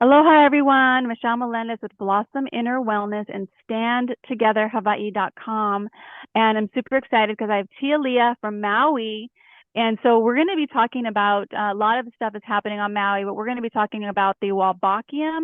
Aloha, everyone. Michelle Melendez with Blossom Inner Wellness and StandTogetherHawaii.com. And I'm super excited because I have Tia Leah from Maui. And so we're going to be talking about a lot of the stuff that's happening on Maui, but we're going to be talking about the Wolbachia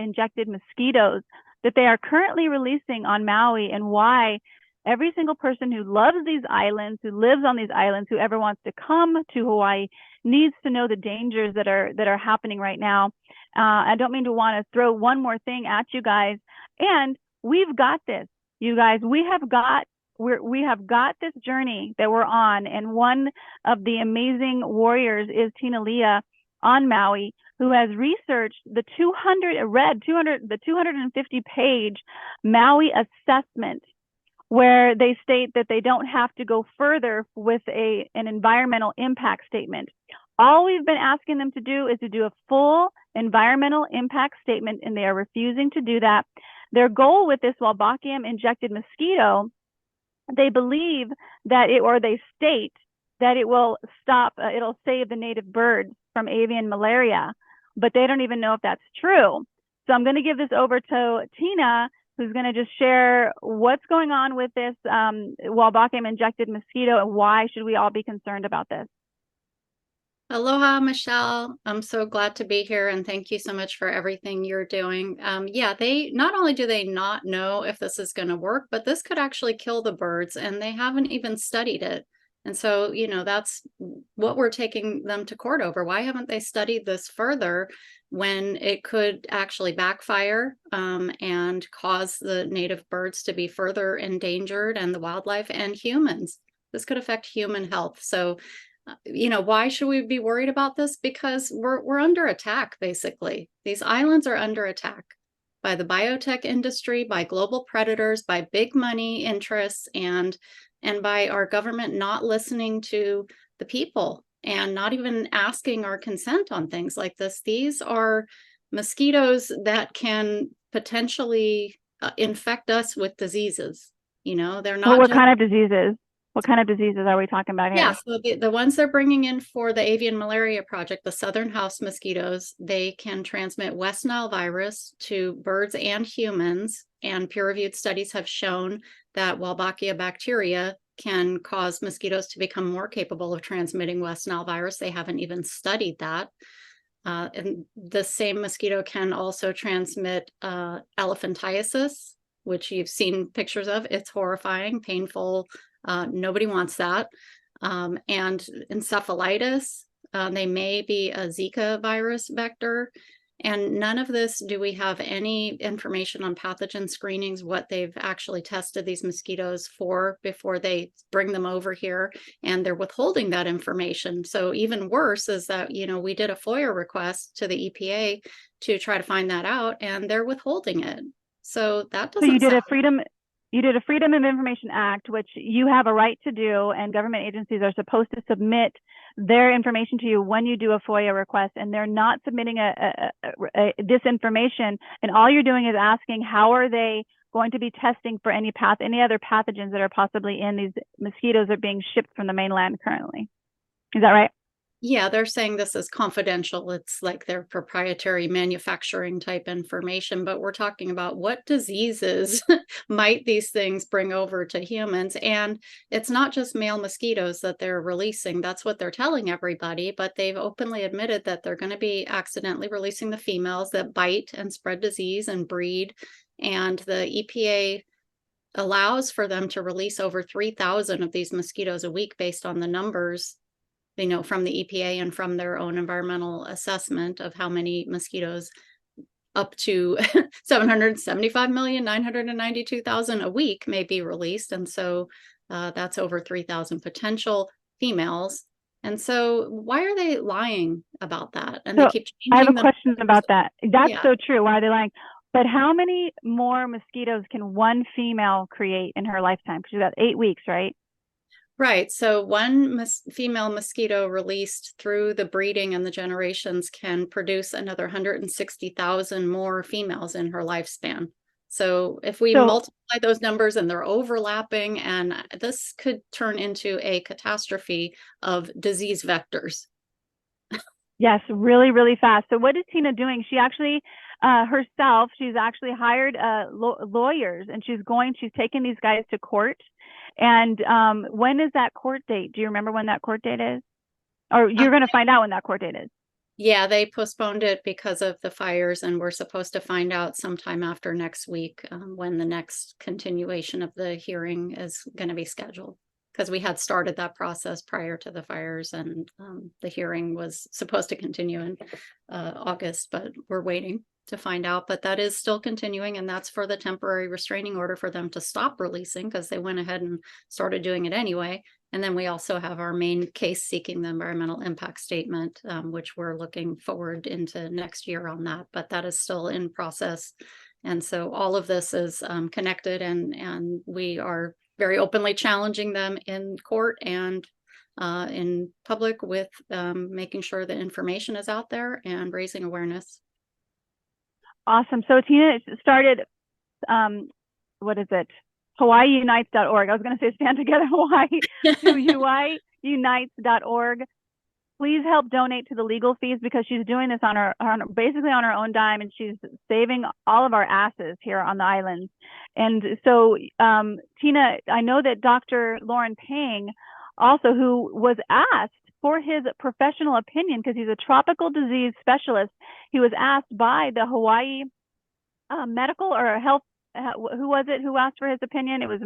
Injected Mosquitoes that they are currently releasing on Maui, and why every single person who loves these islands, who lives on these islands, who ever wants to come to Hawaii needs to know the dangers that are happening right now. I don't mean to want to throw one more thing at you guys, and we've got this, you guys. We have got this journey that we're on, and one of the amazing warriors is Tina Leah on Maui, who has researched the 250-page Maui assessment, where they state that they don't have to go further with an environmental impact statement. All we've been asking them to do is to do a full environmental impact statement, and they are refusing to do that. Their goal with this Wolbachia injected mosquito, they believe that they state that it will it'll save the native birds from avian malaria, but they don't even know if that's true. So I'm going to give this over to Tina, who's going to just share what's going on with this Wolbachia injected mosquito and why should we all be concerned about this. Aloha, Michelle. I'm so glad to be here, and thank you so much for everything you're doing. Yeah, they not only do they not know if this is going to work, but this could actually kill the birds, and they haven't even studied it. And so, that's what we're taking them to court over. Why haven't they studied this further when it could actually backfire and cause the native birds to be further endangered, and the wildlife and humans? This could affect human health. So, why should we be worried about this? Because we're under attack, basically. These islands are under attack by the biotech industry, by global predators, by big money interests, and by our government not listening to the people and not even asking our consent on things like this. These are mosquitoes that can potentially infect us with diseases. They're not what kind of diseases? What kind of diseases are we talking about here? Yeah, so the ones they're bringing in for the avian malaria project, the southern house mosquitoes, they can transmit West Nile virus to birds and humans. And peer-reviewed studies have shown that Wolbachia bacteria can cause mosquitoes to become more capable of transmitting West Nile virus. They haven't even studied that. And the same mosquito can also transmit elephantiasis, which you've seen pictures of. It's horrifying, painful. Nobody wants that. And encephalitis, they may be a Zika virus vector. And none of this do we have any information on pathogen screenings, what they've actually tested these mosquitoes for before they bring them over here. And they're withholding that information. So even worse is that, we did a FOIA request to the EPA to try to find that out, and they're withholding it. So that doesn't. So you did a Freedom of Information Act, which you have a right to do, and government agencies are supposed to submit their information to you when you do a FOIA request, and they're not submitting this information, and all you're doing is asking how are they going to be testing for any other pathogens that are possibly in these mosquitoes that are being shipped from the mainland currently. Is that right? Yeah, they're saying this is confidential. It's like their proprietary manufacturing type information, but we're talking about what diseases might these things bring over to humans. And it's not just male mosquitoes that they're releasing. That's what they're telling everybody, but they've openly admitted that they're going to be accidentally releasing the females that bite and spread disease and breed. And the EPA allows for them to release over 3,000 of these mosquitoes a week based on the numbers from the EPA and from their own environmental assessment of how many mosquitoes, up to 775,992,000 a week may be released. And so that's over 3,000 potential females. And so why are they lying about that? And so they keep changing. I have a question about that. That's Yeah. So true. Why are they lying? But how many more mosquitoes can one female create in her lifetime? Because she's got 8 weeks, right? Right. So one female mosquito released through the breeding and the generations can produce another 160,000 more females in her lifespan. So if we multiply those numbers, and they're overlapping, and this could turn into a catastrophe of disease vectors. Yes, really, really fast. So what is Tina doing? She actually herself, she's actually hired lawyers, and she's taking these guys to court. And when is that court date? Do you remember when that court date is? Or you're going to find out when that court date is? Yeah, they postponed it because of the fires, and we're supposed to find out sometime after next week when the next continuation of the hearing is going to be scheduled. Because we had started that process prior to the fires, and the hearing was supposed to continue in August, but we're waiting to find out. But that is still continuing, and that's for the temporary restraining order for them to stop releasing, because they went ahead and started doing it anyway. And then we also have our main case seeking the environmental impact statement, which we're looking forward into next year on that, but that is still in process. And so all of this is connected, and we are very openly challenging them in court and in public with making sure the information is out there and raising awareness. Awesome. So Tina started, what is it? HawaiiUnites.org. I was going to say stand together Hawaii, HawaiiUnites.org. Please help donate to the legal fees, because she's doing this basically on her own dime, and she's saving all of our asses here on the islands. And so, Tina, I know that Dr. Lauren Pang also, who was asked for his professional opinion, because he's a tropical disease specialist, he was asked by the Hawaii Medical or Health, who was it who asked for his opinion? It was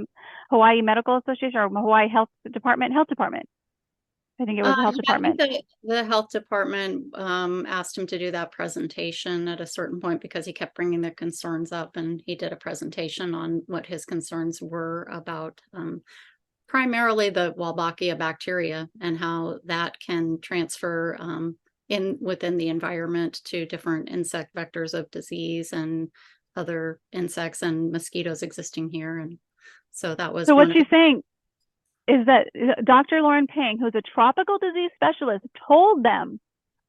Hawaii Medical Association or Hawaii Health Department. I think it was the health department. I think the health department asked him to do that presentation at a certain point, because he kept bringing the concerns up, and he did a presentation on what his concerns were about primarily the Wolbachia bacteria and how that can transfer within the environment to different insect vectors of disease and other insects and mosquitoes existing here. And so that was so what she's saying is that Dr. Lauren Pang, who's a tropical disease specialist, told them,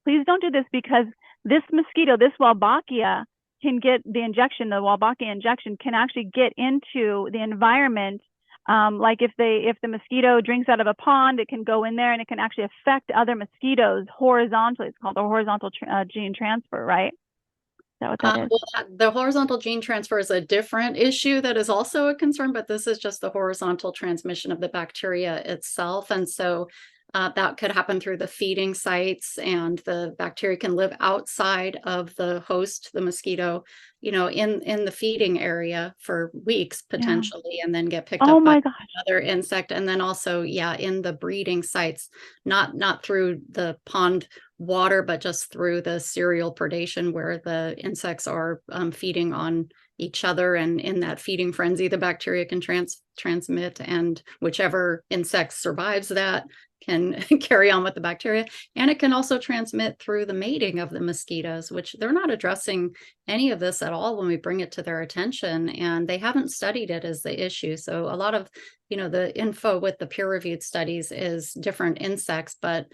please don't do this, because this mosquito, this Wolbachia, can get the injection, the Wolbachia injection can actually get into the environment. Like if the mosquito drinks out of a pond, it can go in there and it can actually affect other mosquitoes horizontally. It's called the horizontal gene transfer, right? Is that what that is? Well, the horizontal gene transfer is a different issue that is also a concern, but this is just the horizontal transmission of the bacteria itself. And so that could happen through the feeding sites, and the bacteria can live outside of the host, the mosquito, in the feeding area for weeks potentially, and then get picked up by another insect. And then also, in the breeding sites, not through the pond water, but just through the serial predation, where the insects are feeding on each other, and in that feeding frenzy, the bacteria can transmit, and whichever insect survives that can carry on with the bacteria. And it can also transmit through the mating of the mosquitoes, which they're not addressing any of this at all when we bring it to their attention, and they haven't studied it as the issue. So a lot of the info with the peer-reviewed studies is different insects, but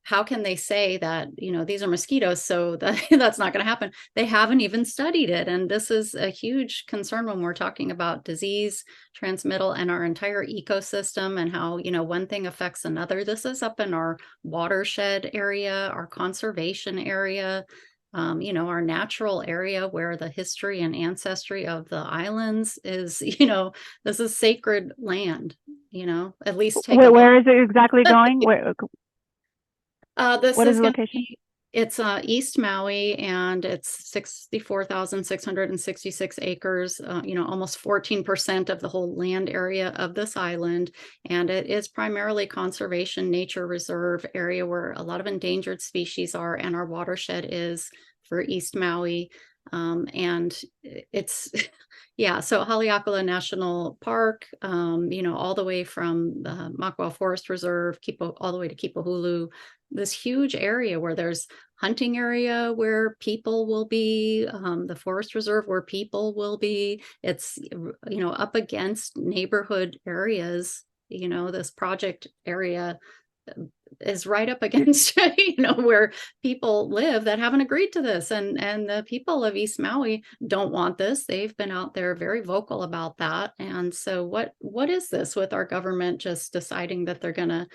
how can they say that, these are mosquitoes, so that's not going to happen? They haven't even studied it. And this is a huge concern when we're talking about disease transmittal and our entire ecosystem, and how, one thing affects another. This is up in our watershed area, our conservation area, our natural area where the history and ancestry of the islands is, this is sacred land, at least take where is it exactly going? What is the location? It's East Maui, and it's 64,666 acres, almost 14% of the whole land area of this island. And it is primarily conservation nature reserve area where a lot of endangered species are, and our watershed is for East Maui. And it's, so Haleakala National Park, all the way from the Makawao Forest Reserve, all the way to Kipahulu, this huge area where there's hunting area where people will be, the forest reserve where people will be. It's, up against neighborhood areas, this project area is right up against, where people live that haven't agreed to this. And the people of East Maui don't want this. They've been out there very vocal about that. And so what is this with our government just deciding that they're going to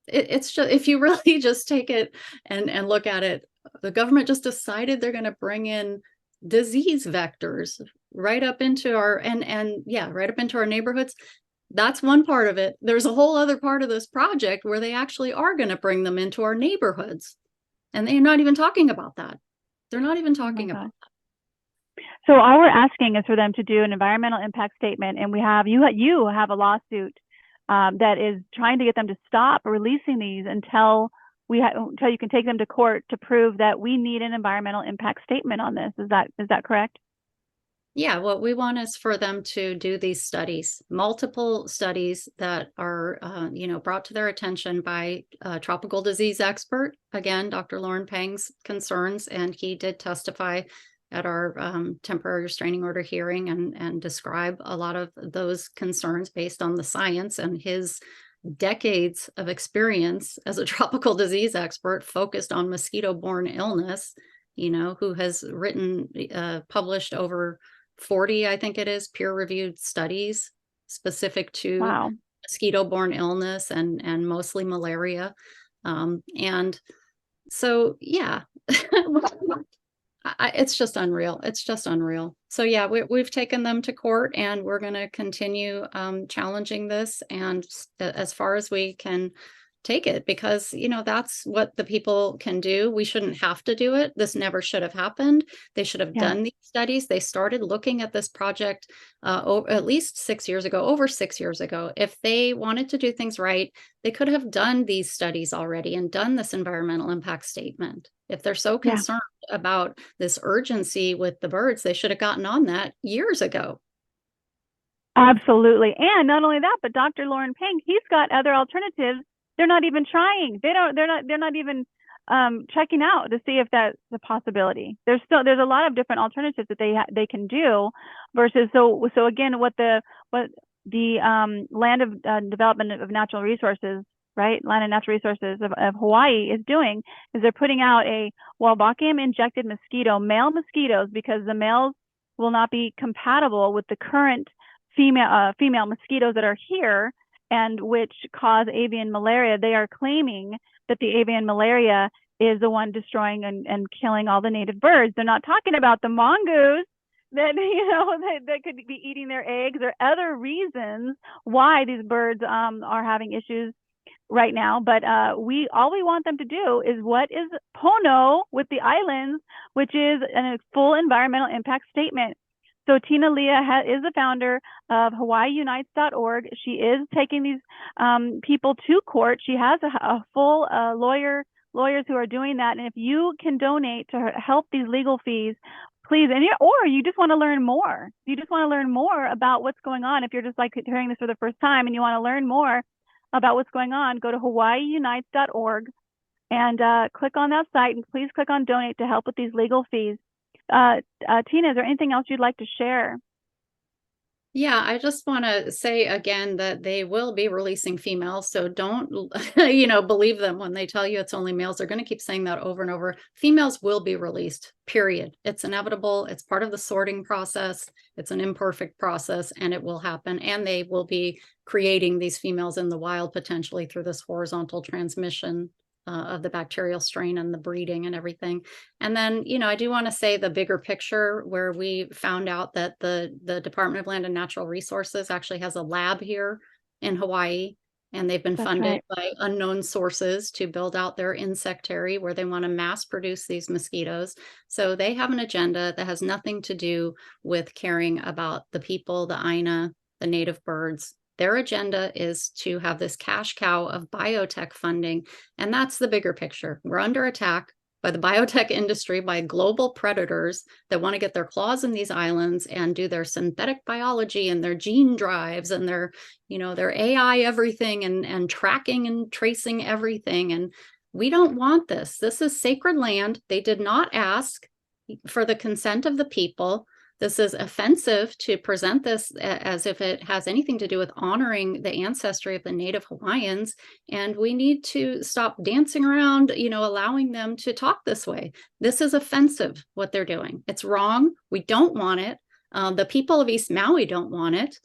it's just, if you really just take it and look at it, the government just decided they're going to bring in disease vectors right up into our right up into our neighborhoods. That's one part of it. There's a whole other part of this project where they actually are going to bring them into our neighborhoods, and they're not even talking about that. They're not even talking about that. So all we're asking is for them to do an environmental impact statement, and you have a lawsuit that is trying to get them to stop releasing these until you can take them to court to prove that we need an environmental impact statement on this. Is that correct? Yeah, what we want is for them to do these studies, multiple studies that are, brought to their attention by a tropical disease expert. Again, Dr. Lauren Pang's concerns, and he did testify at our temporary restraining order hearing and describe a lot of those concerns based on the science and his decades of experience as a tropical disease expert focused on mosquito-borne illness, who has published over 40, I think it is, peer-reviewed studies specific to mosquito-borne illness and mostly malaria. And so, yeah, it's just unreal. It's just unreal. So yeah, we've taken them to court, and we're going to continue challenging this, and as far as we can take it, because that's what the people can do. We shouldn't have to do it. This never should have happened. They should have done these studies. They started looking at this project at least 6 years ago, over 6 years ago. If they wanted to do things right, they could have done these studies already and done this environmental impact statement. If they're so concerned about this urgency with the birds, they should have gotten on that years ago. Absolutely. And not only that, but Dr. Lauren Pang, he's got other alternatives. They're not even trying. They're not even checking out to see if that's a possibility. There's a lot of different alternatives that they can do versus so again, what the Land of Development of Natural Resources, right? Land and Natural Resources of Hawaii is doing is they're putting out a Wolbachia Injected male mosquitoes, because the males will not be compatible with the current female mosquitoes that are here, and which cause avian malaria. They are claiming that the avian malaria is the one destroying and killing all the native birds. They're not talking about the mongoose that that could be eating their eggs, or other reasons why these birds are having issues right now. But all we want them to do is what is Pono with the islands, which is a full environmental impact statement. So Tina Leah is the founder of HawaiiUnites.org. She is taking these people to court. She has a full lawyers who are doing that. And if you can donate to help these legal fees, please. Or you just want to learn more. You just want to learn more about what's going on. If you're just like hearing this for the first time and you want to learn more about what's going on, go to HawaiiUnites.org and click on that site, and please click on donate to help with these legal fees. Tina, is there anything else you'd like to share? Yeah, I just want to say again that they will be releasing females. So don't, believe them when they tell you it's only males. They're going to keep saying that over and over. Females will be released, period. It's inevitable. It's part of the sorting process. It's an imperfect process, and it will happen. And they will be creating these females in the wild, potentially through this horizontal transmission of the bacterial strain and the breeding and everything. And then, I do want to say the bigger picture, where we found out that the Department of Land and Natural Resources actually has a lab here in Hawaii, and they've been funded by unknown sources to build out their insectary, where they want to mass produce these mosquitoes. So they have an agenda that has nothing to do with caring about the people, the Aina, the native birds. Their agenda is to have this cash cow of biotech funding. And that's the bigger picture. We're under attack by the biotech industry, by global predators that want to get their claws in these islands and do their synthetic biology and their gene drives and their AI everything and tracking and tracing everything. And we don't want this. This is sacred land. They did not ask for the consent of the people. This is offensive to present this as if it has anything to do with honoring the ancestry of the native Hawaiians. And we need to stop dancing around, allowing them to talk this way. This is offensive, what they're doing. It's wrong. We don't want it. The people of East Maui don't want it.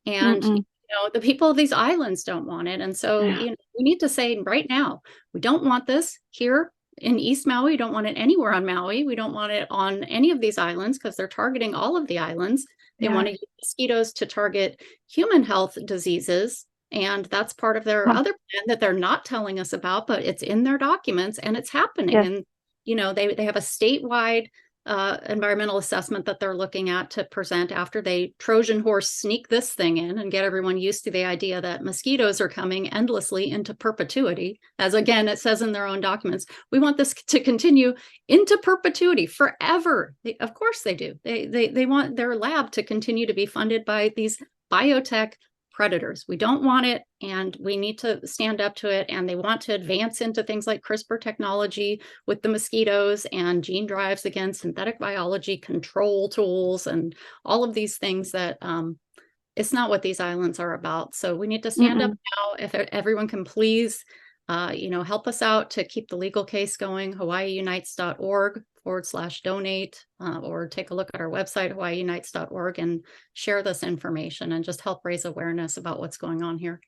And The people of these islands don't want it. And so, we need to say right now, we don't want this here in East Maui. We don't want it anywhere on Maui. We don't want it on any of these islands because they're targeting all of the islands. They want to use mosquitoes to target human health diseases. And that's part of their other plan that they're not telling us about, but it's in their documents and it's happening. Yes. And, they have a statewide environmental assessment that they're looking at to present after they Trojan horse sneak this thing in and get everyone used to the idea that mosquitoes are coming endlessly into perpetuity. As again, it says in their own documents, we want this to continue into perpetuity forever. Of course they do. They want their lab to continue to be funded by these biotech predators. We don't want it, and we need to stand up to it. And they want to advance into things like CRISPR technology with the mosquitoes and gene drives against synthetic biology control tools and all of these things that it's not what these islands are about. So we need to stand up now. If everyone can please, help us out to keep the legal case going, hawaiiunites.org/donate, or take a look at our website, hawaiiunites.org, and share this information and just help raise awareness about what's going on here.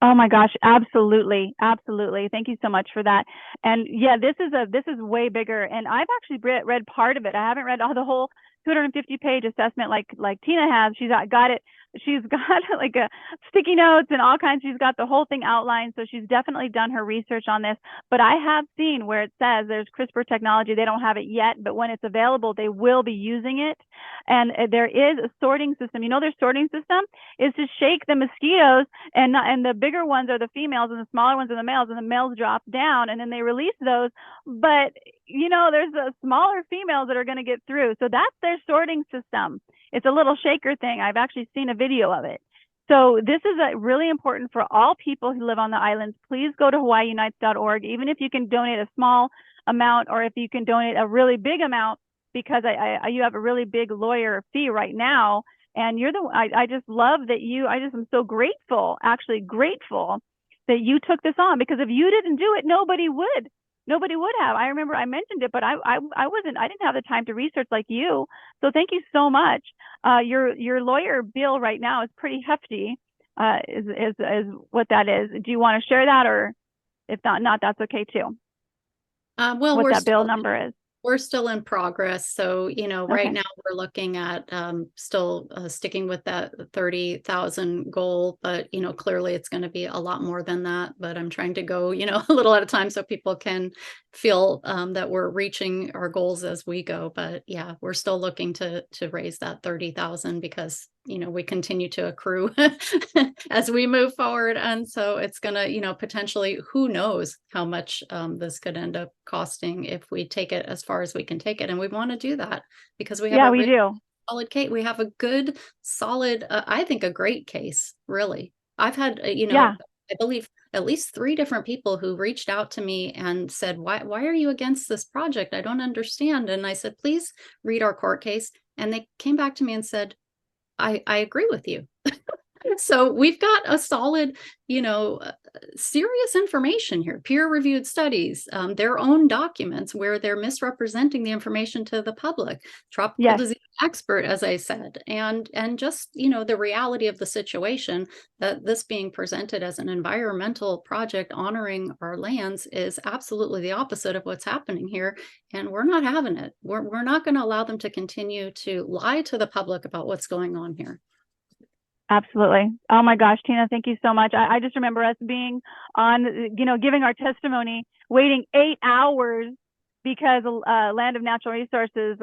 Oh my gosh, absolutely. Absolutely. Thank you so much for that. And yeah, this is way bigger. And I've actually read part of it. I haven't read the whole 250-page assessment like Tina has. She's got it. She's got like a sticky notes and all kinds. She's got the whole thing outlined. So she's definitely done her research on this. But I have seen where it says there's CRISPR technology. They don't have it yet, but when it's available, they will be using it. And there is a sorting system. Their sorting system is to shake the mosquitoes, and the bigger ones are the females and the smaller ones are the males, and the males drop down and then they release those. But there's the smaller females that are going to get through. So that's their sorting system. It's a little shaker thing. I've actually seen a video of it. So this is really important for all people who live on the islands. Please go to hawaiiunites.org, even if you can donate a small amount or if you can donate a really big amount, because you have a really big lawyer fee right now. And I just love that I'm so grateful, actually grateful that you took this on, because if you didn't do it, nobody would have. I remember I mentioned it, but I didn't have the time to research like you. So thank you so much. Your lawyer bill right now is pretty hefty, is what that is. Do you want to share that, or if not, that's okay too? Well, what that bill number is. We're still in progress. So, right now we're looking at still sticking with that 30,000 goal, but, clearly it's going to be a lot more than that. But I'm trying to go, a little at a time so people can feel that we're reaching our goals as we go. But yeah, we're still looking to raise that 30,000 because, we continue to accrue as we move forward. And so it's going to, potentially, who knows how much this could end up costing if we take it as far as we can take it. And we want to do that because we have we do. Solid case. We have a good, solid, I think a great case, really. I've had, I believe at least 3 different people who reached out to me and said, why are you against this project? I don't understand. And I said, please read our court case. And they came back to me and said, I agree with you. So we've got a solid, serious information here, peer-reviewed studies, their own documents where they're misrepresenting the information to the public, tropical disease expert, as I said, and just, the reality of the situation, that this being presented as an environmental project honoring our lands is absolutely the opposite of what's happening here. And we're not having it. We're not going to allow them to continue to lie to the public about what's going on here. Absolutely. Oh my gosh, Tina, thank you so much. I just remember us being on, giving our testimony, waiting 8 hours because Land of Natural Resources,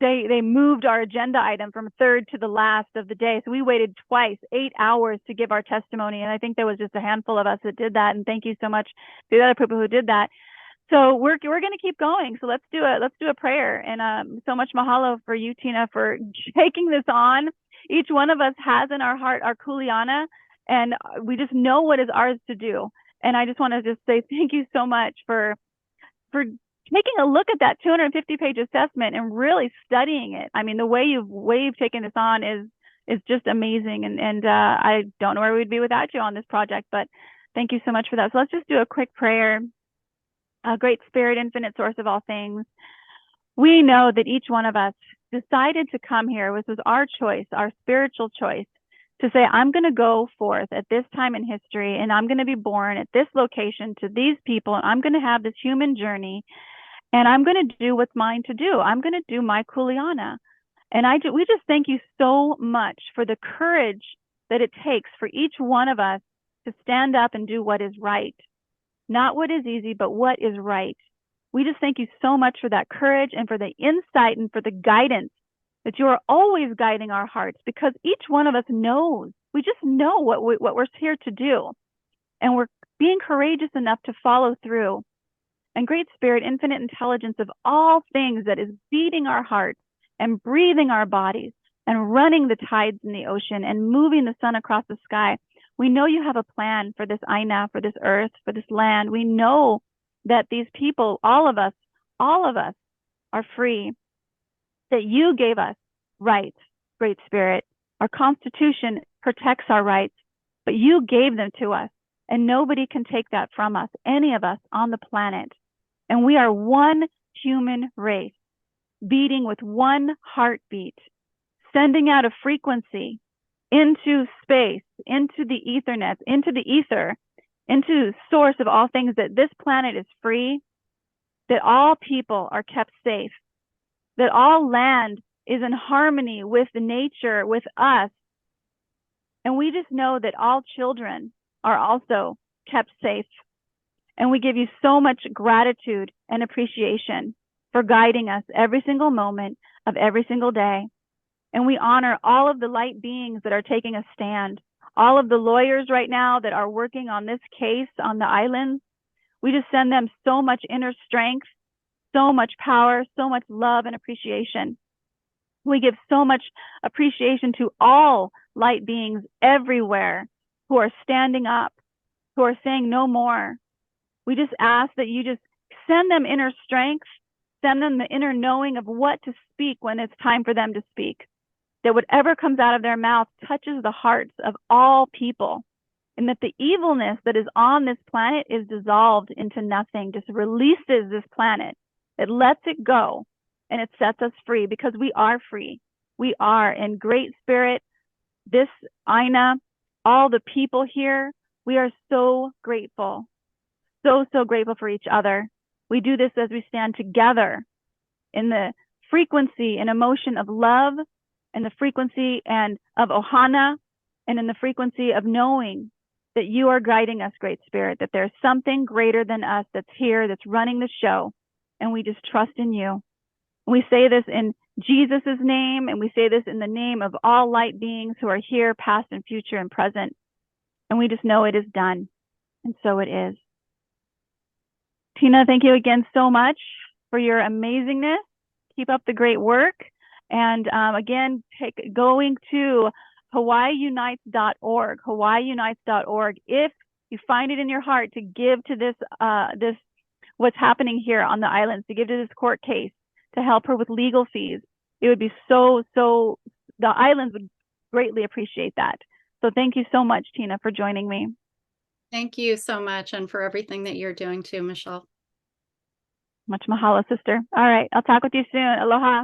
they moved our agenda item from third to the last of the day. So we waited twice, 8 hours to give our testimony. And I think there was just a handful of us that did that. And thank you so much to the other people who did that. So we're going to keep going. So let's do a prayer. And so much mahalo for you, Tina, for taking this on. Each one of us has in our heart our kuleana, and we just know what is ours to do. And I just want to just say thank you so much for taking a look at that 250-page assessment and really studying it. I mean, the way you've taken this on is just amazing. And I don't know where we'd be without you on this project, but thank you so much for that. So let's just do a quick prayer. A great Spirit, infinite source of all things, we know that each one of us decided to come here. This was our choice, our spiritual choice, to say, I'm going to go forth at this time in history, and I'm going to be born at this location to these people, and I'm going to have this human journey, and I'm going to do what's mine to do. I'm going to do my kuleana. And we just thank you so much for the courage that it takes for each one of us to stand up and do what is right. Not what is easy, but what is right. We just thank you so much for that courage and for the insight and for the guidance that you are always guiding our hearts, because each one of us knows. We just know what we're here to do. And we're being courageous enough to follow through. And Great Spirit, infinite intelligence of all things that is beating our hearts and breathing our bodies and running the tides in the ocean and moving the sun across the sky. We know you have a plan for this Aina, for this earth, for this land. We know that these people, all of us are free, that you gave us rights, Great Spirit. Our Constitution protects our rights, but you gave them to us, and nobody can take that from us, any of us on the planet. And we are one human race, beating with one heartbeat, sending out a frequency into space, into the Ethernet, into the ether, into the source of all things, that this planet is free, that all people are kept safe, that all land is in harmony with nature, with us. And we just know that all children are also kept safe. And we give you so much gratitude and appreciation for guiding us every single moment of every single day. And we honor all of the light beings that are taking a stand, all of the lawyers right now that are working on this case on the islands. We just send them so much inner strength, so much power, so much love and appreciation. We give so much appreciation to all light beings everywhere who are standing up, who are saying no more. We just ask that you just send them inner strength, send them the inner knowing of what to speak when it's time for them to speak. That whatever comes out of their mouth touches the hearts of all people, and that the evilness that is on this planet is dissolved into nothing, just releases this planet. It lets it go, and it sets us free, because we are free. We are in Great Spirit, this Aina, all the people here. We are so grateful, so grateful for each other. We do this as we stand together in the frequency and emotion of love, and the frequency and of Ohana, and in the frequency of knowing that you are guiding us, Great Spirit, that there's something greater than us that's here, that's running the show, and we just trust in you. We say this in Jesus's name, and we say this in the name of all light beings who are here, past and future and present, and we just know it is done, and so it is. Tina, thank you again so much for your amazingness. Keep up the great work. And again, going to hawaiiunites.org, hawaiiunites.org. If you find it in your heart to give to this, what's happening here on the islands, to give to this court case, to help her with legal fees, it would be so, the islands would greatly appreciate that. So thank you so much, Tina, for joining me. Thank you so much, and for everything that you're doing too, Michelle. Much mahalo, sister. All right, I'll talk with you soon. Aloha.